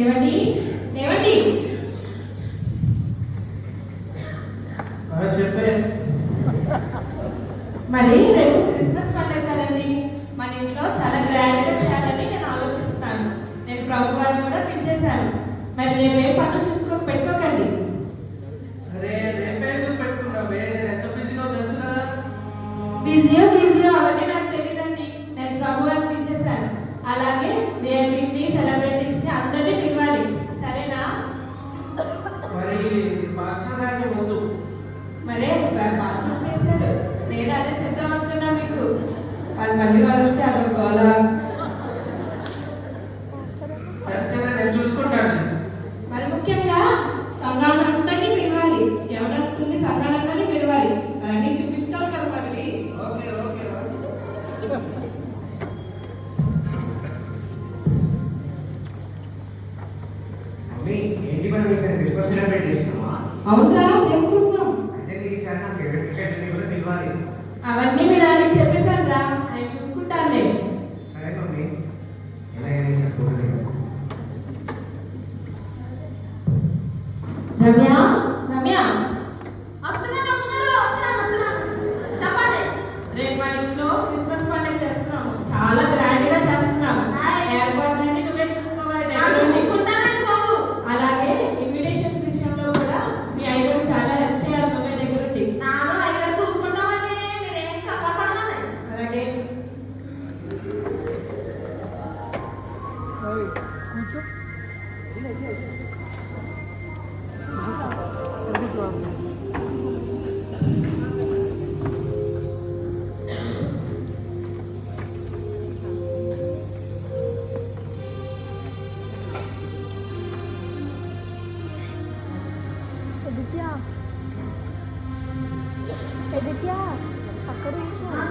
ఏమండి ఏమండి చెప్పే. మరి రేపు క్రిస్మస్ పండుగ కదండి, మన ఇంట్లో చాలా గ్రాండ్గా చేయాలని నేను ఆలోచిస్తున్నాను. నేను ప్రభు వారిని కూడా పిలిచేశాను. మరి రేపేం పనులు పెట్టుకోకండి. అరే రేపే ఎందుకు పెట్టుకున్నావే? నేను ఎంత బిజీనో తెలుసు కదా. బిజీయో అవన్నీ నాకు తెలియదండి. నేను ప్రభు వారిని పిలిచేశాను. అలాగే విఐపీని సెలబ్రిటీస్ని అందరినీ పిలవాలి, సరేనా? మరి మాస్టర్ గారిని వద్దు. మరే వాళ్ళు చేశారు, నేను అదే చెప్దాం అనుకున్నా మీకు. వాళ్ళు వస్తే అదొక గోల. సరే నేను చూసుకుంటాను. మరి ముఖ్యంగా సంఘాలందరినీ పిలవాలి. ఎవరు వస్తుంది సంఘాలందరినీ పిలవాలి. అన్నీ చూపించుకోవాలి కదా మరి. ఓకే మమ్మీ, ఏంటి మనం ఈసారి క్రిస్మస్ సెలబ్రేట్ చేస్తున్నావా? అవునా, చేసుకుంటున్నాం. అంటే నీకు ఈసారి నా ఫేవరెట్ క్రికెట్ కూడా పిలవాలి. అవన్నీ మీ డాడీకి చెప్పేశాను రా, నేను చూసుకుంటానులే. సరే మమ్మీ, ఎలాగైనా ఈసారి చూడండి. రమ్య రమ్య చెప్పండి. రేపు మన ఇంట్లో క్రిస్మస్ పండుగ చేస్తున్నాము. చాలా గ్రాండ్ గా చేస్తున్నాము. ఏర్పాట్లన్నీ నువ్వే చూసుకోవాలి దగ్గరుండి. అలాగే ఇన్విటేషన్స్ విషయంలో కూడా మీ ఐదు చాలా హెల్ప్ చేయాలి నువ్వే దగ్గరుండి. అలాగే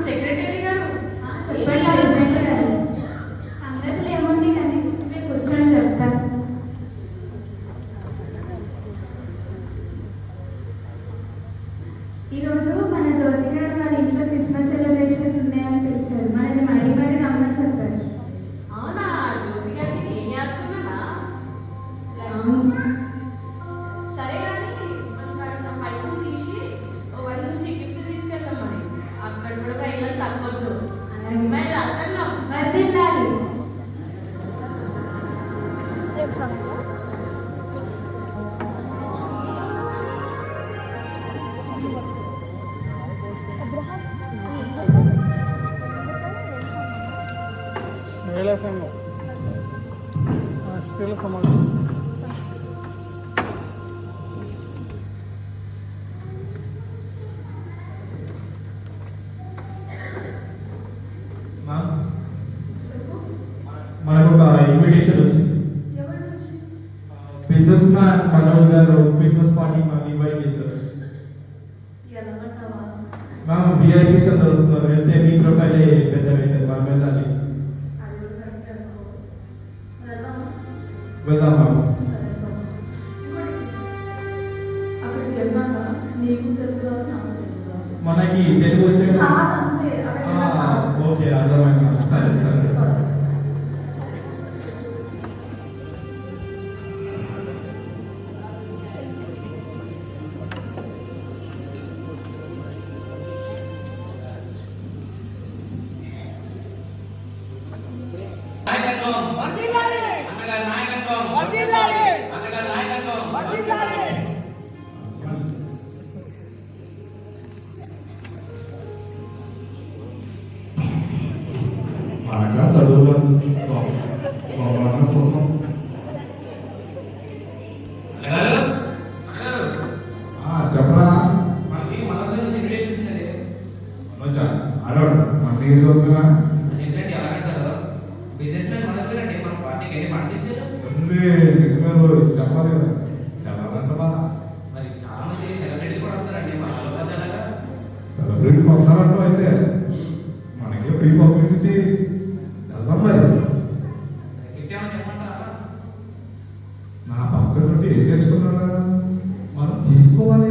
సెక్రటరీ గారు సంగతులు ఏముంది కానీ మీరు కూర్చొని చెప్తాను. ఈరోజు మన జ్యోతి గారు వాళ్ళ ఇంట్లో క్రిస్మస్ సెలబ్రేషన్స్ ఉన్నాయని పిలిచారు. మనల్ని మరీ రమ్మని చెప్పారు. అవునా, జ్యోతి గారికి నేను చేస్తున్నానా? సరే కానీ మనం పైసలు తీసి వాళ్ళ నుంచి గిఫ్ట్ తీసుకెళ్దాం. మరి అక్కడ కూడా బయలు తగ్గొద్దు. అమ్మాయిలు అసలు వర్దిల్లాలి. మహిళా సంఘం, స్త్రీల సమాజం. మనకు ఒక ఇన్విటేషన్ వచ్చింది. బిజినెస్ మ్యాన్ మనోజ్ గారు క్రిస్మస్ పార్టీ మాకు ఇన్వైట్ చేశారు. మ్యామ్ విఐపీస్ అందరూ వస్తున్నారు. వెళ్తే మీ ప్రొఫైలే పెద్దగా అవుతుంది. మనం వెళ్ళాలి. వెళ్దాం మ్యామ్. మనకి తెలుగు వచ్చే ఓకే, అర్థమైంది. సరే చదువు చెప్పరా అడవాడు మన చదువుతున్నా చెప్పాలి కదా. సెలబ్రిటీ వస్తారంటూ అయితే మనకి ఫ్రీ పబ్లిసిటీ వెళ్దాం. మరి నా పక్కన నుండి ఏం నేర్చుకున్నారా? మనం తీసుకోవాలి.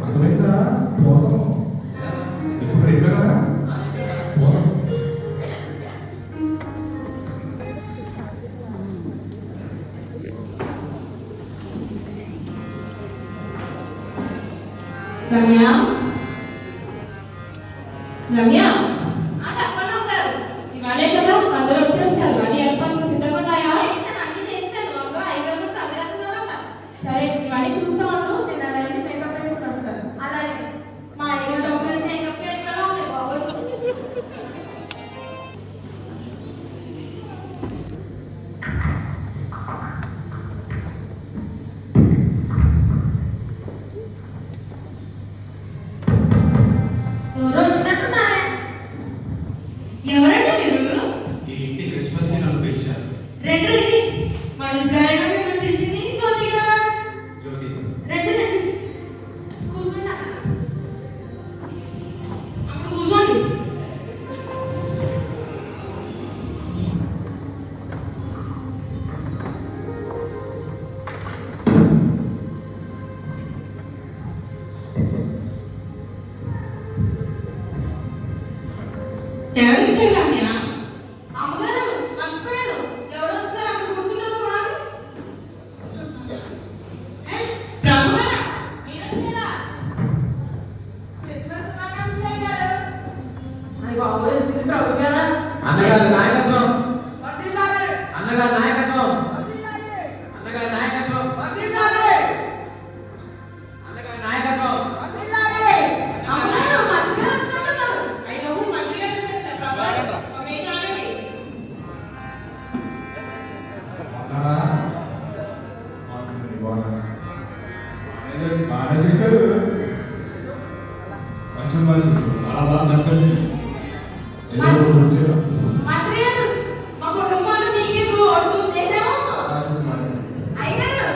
అర్థమైందా? పోదాం. ఇప్పుడు రేపు కదా పోదాం. రమ్య రమ్య చెప్పండి ఉంటారు ఇవాళే కదా అందరూ వచ్చేస్తారు అని ఏర్పాట్లు సిద్ధంగా ఉన్నాయా సరే ఇవన్నీ చూస్తా ఉండు నేను అలా వెళ్ళి మేకప్ వేసుకుని వస్తాను అలాగే మా అయ్య డబ్బులు మేకప్ అయిపోయినా ఉన్నాయి బాబు ఎవరో వచ్చినట్టున్నారే ఎవరండి మీరు ఈ ఇంటి క్రిస్మస్ ని నన్ను పిలిచారు. రెండు రండి మనసు గారైనా మిమ్మల్ని పిలిచింది జ్యోతి గారా జ్యోతి రండి రండి కూర్చోండి అప్పుడు కూర్చోండి ఎవరు ఇచ్చారు రమ్య అమ్మగారు మర్చిపోయారు ఎవరు వచ్చారు అక్కడ కూర్చున్నారు చూడాలి ప్రభు గారా మీరు వచ్చారా క్రిస్మస్ శుభాకాంక్షలు గారు అయ్య బాబు వచ్చింది ప్రభు గారా అన్నగారి నాయకత్వం అన్నగారి నాయకత్వం అన్నగారి నాయకత్వం అన్నగారి నాయకత్వం అమ్మగారు మంత్రి గారు వచ్చినట్టున్నారు అయ్య బాబు మంత్రి గారు వచ్చారు ప్రభు గారు పరమేశ్వరుడి బాగా చేశారు. మంచి మంచి చాలా బాగా నచ్చండి. మంత్రి గారు మా కుటుంబంలో మీకే రోడ్డు ఉద్దేశము అయ్యారు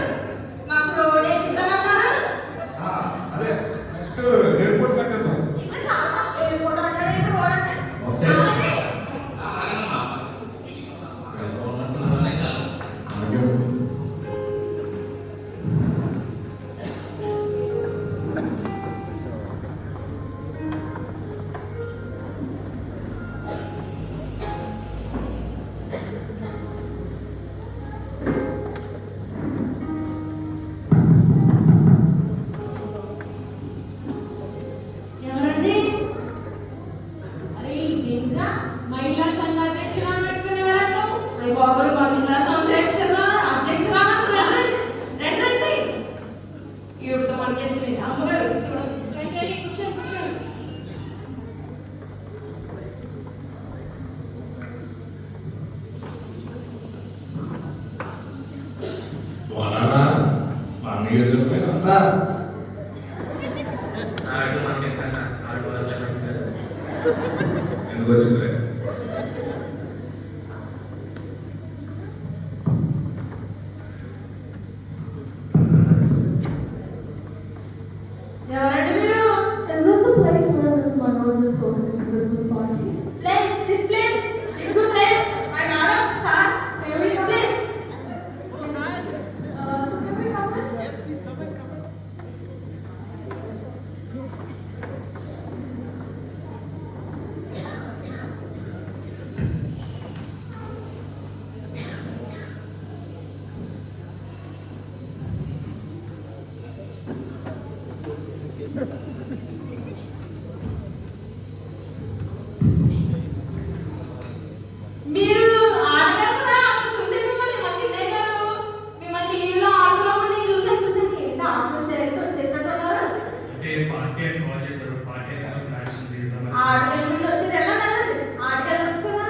మాకు రోడ్ ఎక్కుతానన్నారు అదే నెక్స్ట్ ఎయిర్పోర్ట్ కట్టేద్దాం. ఇంకా చాలా ఎయిర్పోర్ట్ అంటారు రోడ్ అంటే ఓకే. అలాగే ఎవరండి అరే ఏంట్రా మహిళా సంఘ అధ్యక్షురాలు పెట్టుకునేవారంట అయ్య బాబోయ్ మహిళా సంఘ అధ్యక్షురాలు రండి రండి ఈవిడతో మనకి ఎందుకు అమ్మగారు రండి కూర్చోండి కూర్చోండి వలనా మా మీద చెప్పేదంతా ఎందుకు వచ్చింది ఎవరండి మీరు Is this the place where Mr. Manoj is hosting a Christmas party? this place it's good place my madam sir favorite place So can we come in? మీరు ఆడగారు కదా చూసి మిమ్మల్ని మా చిన్నయ్య గారు మిమ్మల్ని టీవీలో ఆటలో ఉండి చూసాను ఏంటి ఆటలో చేసినట్టున్నారు అంటే పార్టీ అని కాల్ చేశారు. పార్టీ అని మ్యాచ్ ఆటగారి నుండి వచ్చి వెళ్ళండి ఆటగారు వచ్చు కదా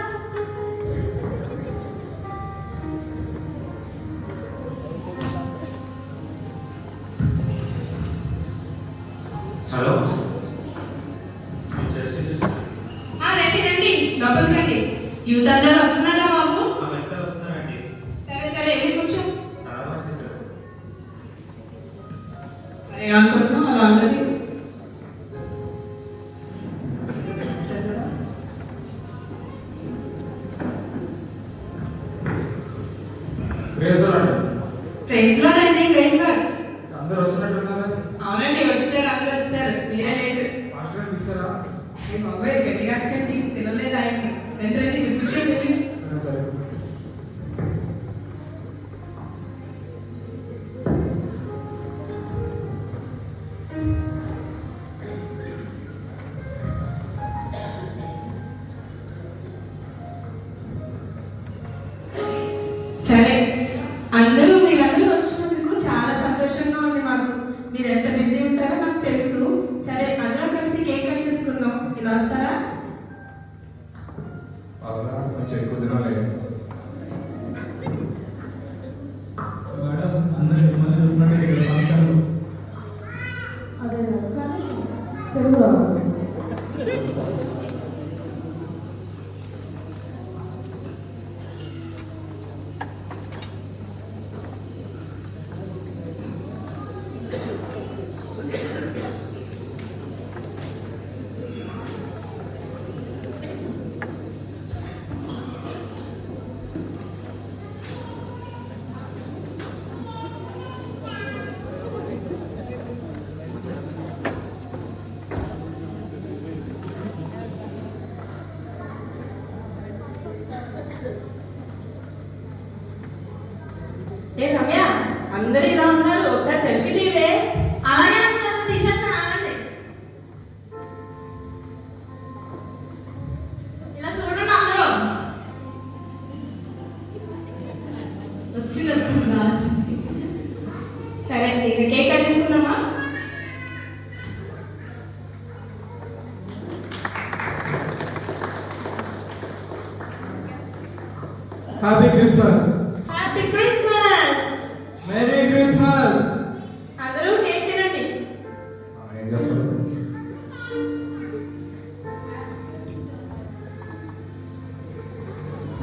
హలో రండి రండి లోపలికి రండి యూత్ అందరూ వస్తున్నారా బాబు ఎంత వస్తున్నారండి? సరే సరే వెళ్ళి కూర్చో చాలా బాగా చేశారు. అరే అనుకుంటున్నాం అలా ఉన్నది ప్రైజ్ లో రండి ప్రైజ్ లో అందరూ వచ్చినట్టున్నారు. అవునండి వచ్చారు అందరూ వచ్చారు మీరే లేట్ మాస్టర్ గారు పిలిచారా? ఏ బాబాయ్ గట్టిగా అడగండి పిల్లలేదు ఆయన్ని రండి రండి మీరు కూర్చోండి సరే సరే. సరే, అందరూ మీరందరూ వచ్చినందుకు చాలా సంతోషంగా ఉంది మాకు. మీరు ఎంత బిజీ ఉంటారో నాకు తెలుసు. సరే, అందరం కలిసి కేక్ కట్ చేసుకుందాం. ఇలా వస్తారా? కొంచెం ఎక్కువ తినాలి. మేడం అందరూ మిమ్మల్ని చూస్తున్నట్టు ఇక్కడ ఫంక్షన్ అదే కానీ తెలుగు రావాలి. ఏ రమ్య, అందరూ ఇలా ఉన్నారు, ఒకసారి సెల్ఫీ తీవే. అలాగే అంటారు, తీసేస్తాను ఆగండి. ఇలా చూడండి అందరూ. వచ్చింది వచ్చింది. సరే, ఇక కేక్ కట్ చేసుకుందామా? Happy Christmas. Happy Christmas. Merry Christmas. అందరూ కేక్ తినండి. ఏం చేస్తారు?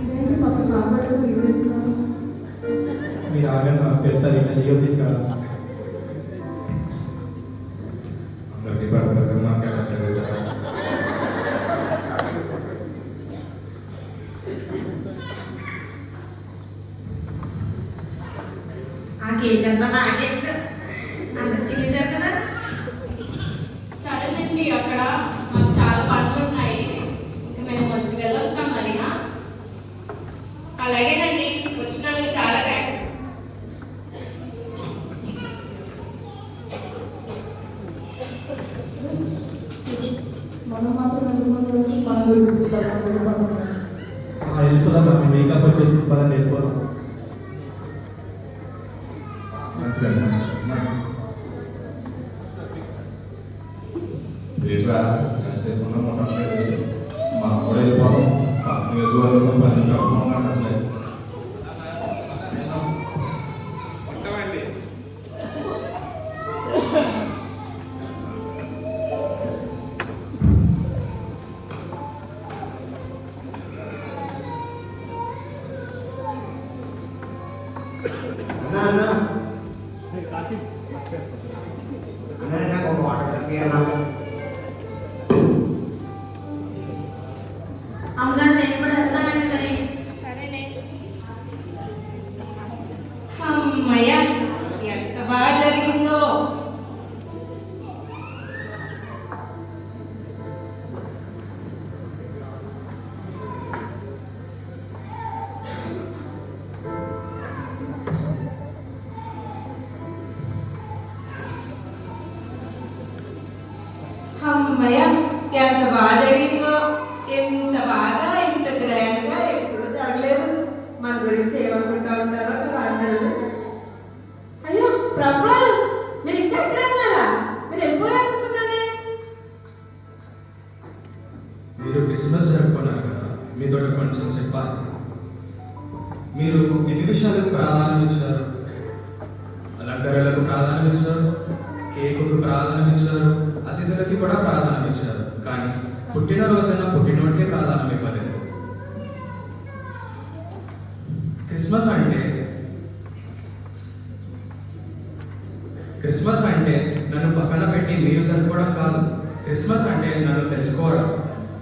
ఇదేంటి ఫస్ట్ కాబట్టి మీరు వెళ్తున్నారు? మీరు ఆగండి, నాకు పెడతారు ఇట్లా చేయొద్దు ఇక్కడ. అందరికీ పడుతుంది మాకే పట్టలేదు. ఆ కేక్ అంతా నాకే అందరికి తీసారు కదా. సరేనండి, అక్కడ మాకు చాలా పనులు ఉన్నాయి. ఇంకా మేము వెళ్ళొస్తాం మరి. అలాగేనండి, వచ్చినందుకు చాలా థ్యాంక్స్. మనం మాత్రం ఎందుకు వచ్చి మన గురించి వెళ్ళిపోదాం, మేకప్ వచ్చేసి పదండి వెళ్ళిపోదాం. ఏంట్రా ఎంతసేపు ఉండట్లేదు. మనం కూడా వెళ్ళిపోతాం. నియోజకవర్గం 10 నిమిషాలు ఉన్నాను అసలే. అన్నా నాకు ఒక వాటర్ కలిపి అన్నా. అమ్మగారు నేను కూడా వెళ్తానండి మరి. సరేనే. అమ్మయ్య, ఎంత బాగా జరిగిందో. అమ్మయ్య, ఎంత బాగా జరిగిందో. ఎంత బాగా, ఇంత గ్రాండ్గా ఎప్పుడూ జరగలేదు. మన గురించి ఏమనుకుంటా ఉంటారో అందరూ. అయ్యో ప్రభు, మీరు ఇంకా ఎక్కడ ఉన్నారా? మీరు వెళ్ళిపోయాలనుకున్నానే. మీరు క్రిస్మస్ జరుపుకున్నారు కదా, మీతో కొంచెం చెప్పాలి. మీరు ఎన్ని విషయాలకు ప్రాధాన్యం ఇచ్చారు? అలంకరణలకు ప్రాధాన్యం ఇచ్చారు, కేకుకు ప్రాధాన్యం ఇచ్చారు, అతిథులకి కూడా ప్రాధాన్యం ఇచ్చారు. కానీ పుట్టినరోజున పుట్టినోడికే ప్రాధాన్యం ఇవ్వలేదు. క్రిస్మస్ అంటే నన్ను పక్కన పెట్టి మీరు జరుపుకోవడం కాదు. క్రిస్మస్ అంటే నన్ను తెలుసుకోవడం,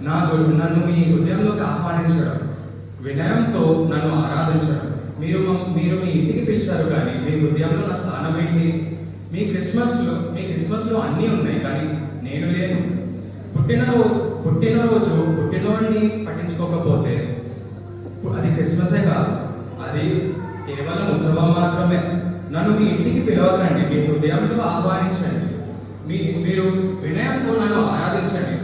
నన్ను మీ హృదయంలోకి ఆహ్వానించడం, వినయంతో నన్ను ఆరాధించడం. మీరు మీ ఇంటికి పిలిచారు, కానీ మీ హృదయంలో నా స్థానం ఏంటి? మీ క్రిస్మస్లో అన్నీ ఉన్నాయి, కానీ నేను లేను. పుట్టినరోజు పుట్టినోడిని పట్టించుకోకపోతే అది క్రిస్మసే కాదు, అది కేవలం ఉత్సవం మాత్రమే. నన్ను మీ ఇంటికి పిలవకండి, మీ హృదయంలో ఆహ్వానించండి. మీరు వినయంతో నన్ను ఆరాధించండి.